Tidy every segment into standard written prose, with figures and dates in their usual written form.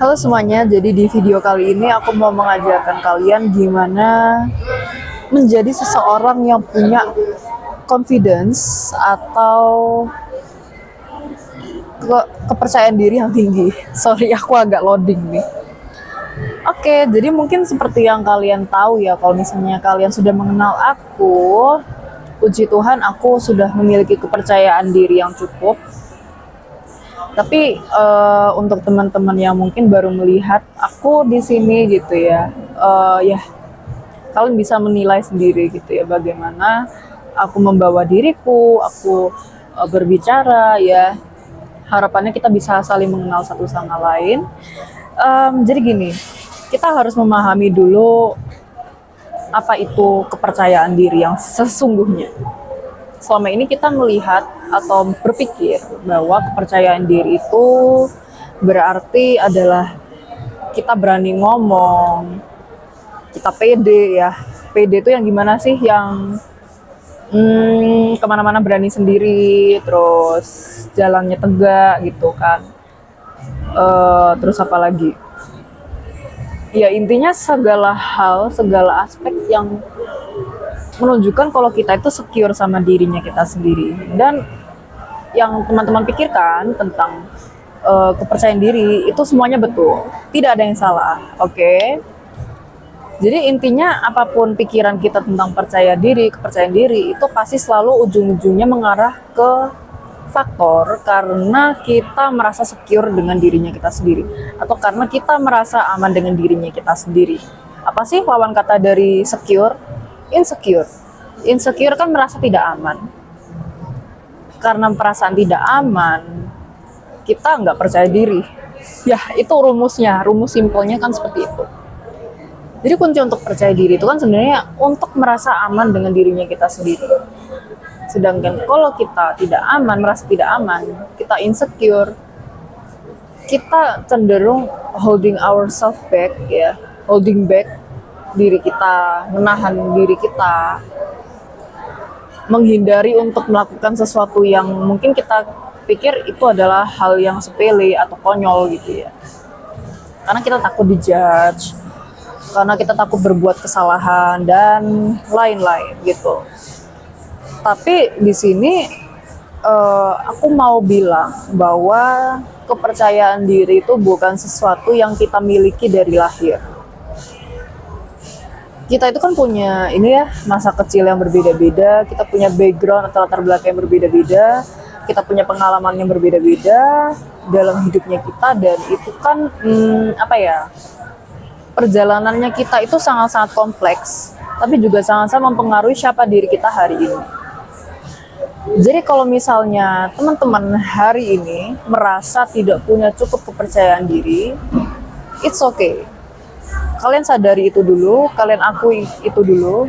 Halo semuanya, jadi di video kali ini aku mau mengajarkan kalian gimana menjadi seseorang yang punya confidence atau kepercayaan diri yang tinggi. Sorry, aku agak loading nih. Oke, jadi mungkin seperti yang kalian tahu ya, kalau misalnya kalian sudah mengenal aku, puji Tuhan aku sudah memiliki kepercayaan diri yang cukup. Tapi untuk teman-teman yang mungkin baru melihat aku di sini gitu ya, ya kalian bisa menilai sendiri gitu ya bagaimana aku membawa diriku, aku berbicara ya. Harapannya kita bisa saling mengenal satu sama lain. Jadi gini, kita harus memahami dulu apa itu kepercayaan diri yang sesungguhnya. Selama ini kita melihat atau berpikir bahwa kepercayaan diri itu berarti adalah kita berani ngomong, kita pede ya. Pede itu yang gimana sih? Yang kemana-mana berani sendiri, terus jalannya tegak gitu kan. Terus apa lagi? Ya intinya segala hal, segala aspek yang menunjukkan kalau kita itu secure sama dirinya kita sendiri. Dan yang teman-teman pikirkan tentang kepercayaan diri itu semuanya betul, tidak ada yang salah, oke? Jadi intinya apapun pikiran kita tentang percaya diri, kepercayaan diri itu pasti selalu ujung-ujungnya mengarah ke faktor karena kita merasa secure dengan dirinya kita sendiri, atau karena kita merasa aman dengan dirinya kita sendiri. Apa sih lawan kata dari secure? Insecure. Insecure kan merasa tidak aman. Karena perasaan tidak aman, kita nggak percaya diri. Ya, itu rumusnya. Rumus simpelnya kan seperti itu. Jadi kunci untuk percaya diri itu kan sebenarnya untuk merasa aman dengan dirinya kita sendiri. Sedangkan kalau kita tidak aman, merasa tidak aman, kita insecure, kita cenderung holding ourselves back ya, holding back diri kita, menahan diri kita, menghindari untuk melakukan sesuatu yang mungkin kita pikir itu adalah hal yang sepele atau konyol gitu ya. Karena kita takut dijudge, karena kita takut berbuat kesalahan dan lain-lain gitu. Tapi di sini aku mau bilang bahwa kepercayaan diri itu bukan sesuatu yang kita miliki dari lahir. Kita itu kan punya ini ya, masa kecil yang berbeda-beda, kita punya background atau latar belakang yang berbeda-beda, kita punya pengalaman yang berbeda-beda dalam hidupnya kita, dan itu kan apa ya, perjalanannya kita itu sangat-sangat kompleks, tapi juga sangat-sangat mempengaruhi siapa diri kita hari ini. Jadi kalau misalnya teman-teman hari ini merasa tidak punya cukup kepercayaan diri, it's okay. Kalian sadari itu dulu, kalian akui itu dulu,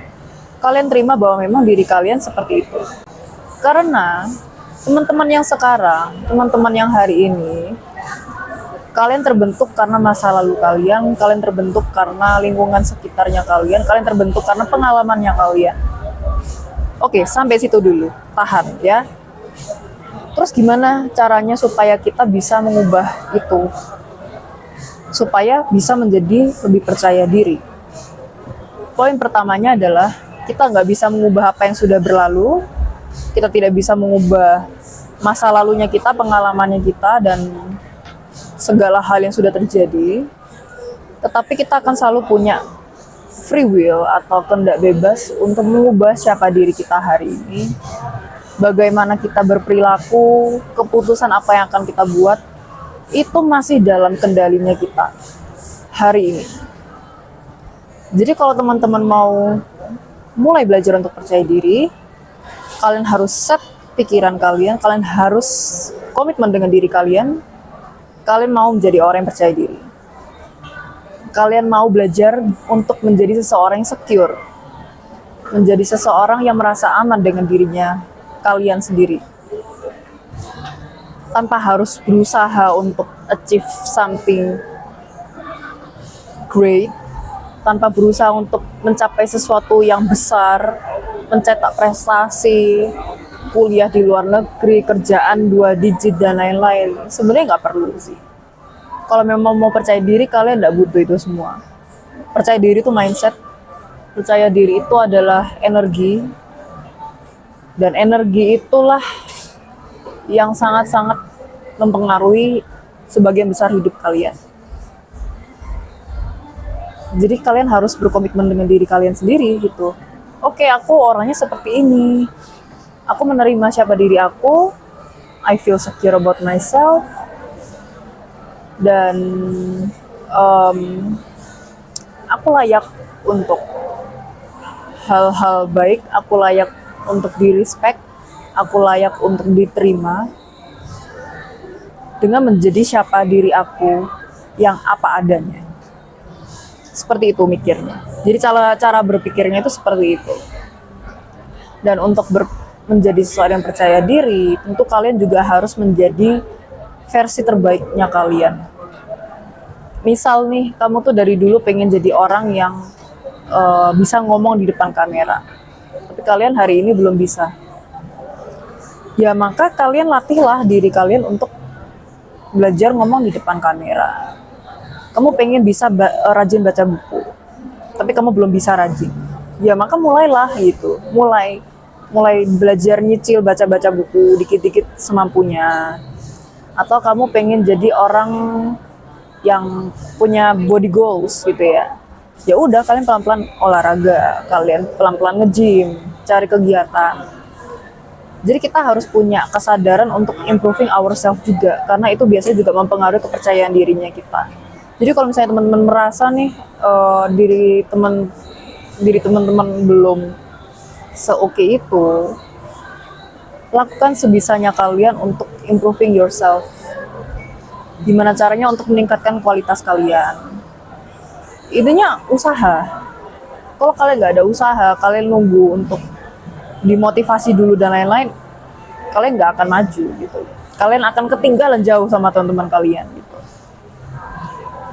kalian terima bahwa memang diri kalian seperti itu. Karena teman-teman yang sekarang, teman-teman yang hari ini, kalian terbentuk karena masa lalu kalian terbentuk karena lingkungan sekitarnya kalian terbentuk karena pengalamannya kalian. Oke, sampai situ dulu, tahan ya. Terus gimana caranya supaya kita bisa mengubah itu? Supaya bisa menjadi lebih percaya diri. Poin pertamanya adalah kita nggak bisa mengubah apa yang sudah berlalu, kita tidak bisa mengubah masa lalunya kita, pengalamannya kita, dan segala hal yang sudah terjadi, tetapi kita akan selalu punya free will atau kehendak bebas untuk mengubah siapa diri kita hari ini, bagaimana kita berperilaku, keputusan apa yang akan kita buat, itu masih dalam kendalinya kita hari ini. Jadi kalau teman-teman mau mulai belajar untuk percaya diri, kalian harus set pikiran kalian, kalian harus komitmen dengan diri kalian, kalian mau menjadi orang yang percaya diri. Kalian mau belajar untuk menjadi seseorang yang secure, menjadi seseorang yang merasa aman dengan dirinya kalian sendiri, tanpa harus berusaha untuk achieve something great, tanpa berusaha untuk mencapai sesuatu yang besar, mencetak prestasi, kuliah di luar negeri, kerjaan 2 digit dan lain-lain. Sebenarnya nggak perlu sih. Kalau memang mau percaya diri, kalian nggak butuh itu semua. Percaya diri itu mindset, percaya diri itu adalah energi, dan energi itulah yang sangat-sangat mempengaruhi sebagian besar hidup kalian. Jadi kalian harus berkomitmen dengan diri kalian sendiri gitu. Oke, aku orangnya seperti ini. Aku menerima siapa diri aku. I feel secure about myself. Dan aku layak untuk hal-hal baik. Aku layak untuk di-respect. Aku layak untuk diterima. Dengan menjadi siapa diri aku yang apa adanya. Seperti itu mikirnya. Jadi cara berpikirnya itu seperti itu. Dan untuk menjadi seseorang yang percaya diri, tentu kalian juga harus menjadi versi terbaiknya kalian. Misal nih, kamu tuh dari dulu pengen jadi orang yang bisa ngomong di depan kamera. Tapi kalian hari ini belum bisa. Ya maka kalian latihlah diri kalian untuk belajar ngomong di depan kamera. Kamu pengen bisa rajin baca buku, tapi kamu belum bisa rajin. Ya maka mulailah gitu, mulai belajar nyicil baca buku dikit-dikit semampunya. Atau kamu pengen jadi orang yang punya body goals gitu ya. Ya udah, kalian pelan-pelan olahraga, kalian pelan-pelan nge-gym, cari kegiatan. Jadi kita harus punya kesadaran untuk improving ourselves juga, karena itu biasanya juga mempengaruhi kepercayaan dirinya kita. Jadi kalau misalnya teman-teman merasa nih diri teman-teman belum seoke itu, lakukan sebisanya kalian untuk improving yourself. Gimana caranya untuk meningkatkan kualitas kalian? Intinya usaha. Kalau kalian nggak ada usaha, kalian nunggu untuk dimotivasi dulu dan lain-lain, kalian nggak akan maju gitu. Kalian akan ketinggalan jauh sama teman-teman kalian gitu.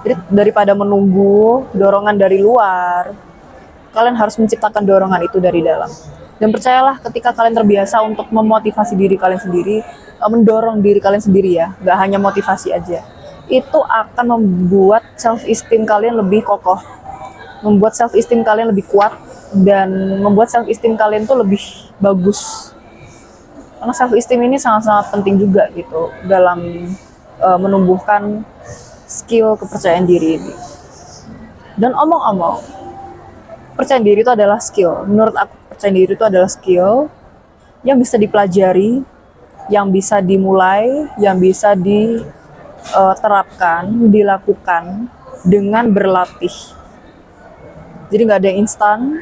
Jadi daripada menunggu dorongan dari luar, kalian harus menciptakan dorongan itu dari dalam. Dan percayalah, ketika kalian terbiasa untuk memotivasi diri kalian sendiri, mendorong diri kalian sendiri ya, nggak hanya motivasi aja, itu akan membuat self-esteem kalian lebih kokoh, membuat self-esteem kalian lebih kuat, dan membuat self-esteem kalian tuh lebih bagus. Karena self-esteem ini sangat-sangat penting juga gitu dalam menumbuhkan skill kepercayaan diri ini. Dan omong-omong, percaya diri itu adalah skill. Menurut aku, percaya diri itu adalah skill yang bisa dipelajari, yang bisa dimulai, yang bisa diterapkan, dilakukan dengan berlatih. Jadi nggak ada yang instan.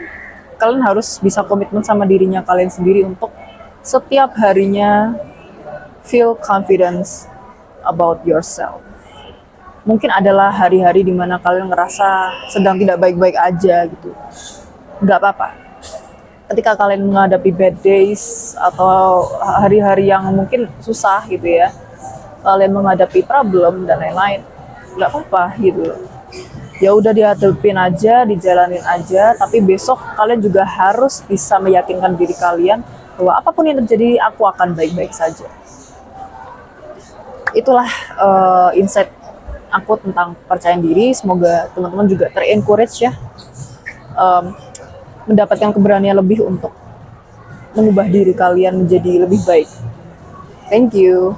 Kalian harus bisa komitmen sama dirinya kalian sendiri untuk setiap harinya feel confidence about yourself. Mungkin adalah hari-hari di mana kalian ngerasa sedang tidak baik-baik aja gitu. Nggak apa-apa. Ketika kalian menghadapi bad days atau hari-hari yang mungkin susah gitu ya, kalian menghadapi problem dan lain-lain, nggak apa-apa gitu. Ya udah dihadapin aja, dijalanin aja. Tapi besok kalian juga harus bisa meyakinkan diri kalian bahwa apapun yang terjadi, aku akan baik-baik saja. Itulah insight aku tentang percaya diri. Semoga teman-teman juga ter-encourage ya, mendapatkan keberanian lebih untuk mengubah diri kalian menjadi lebih baik. Thank you.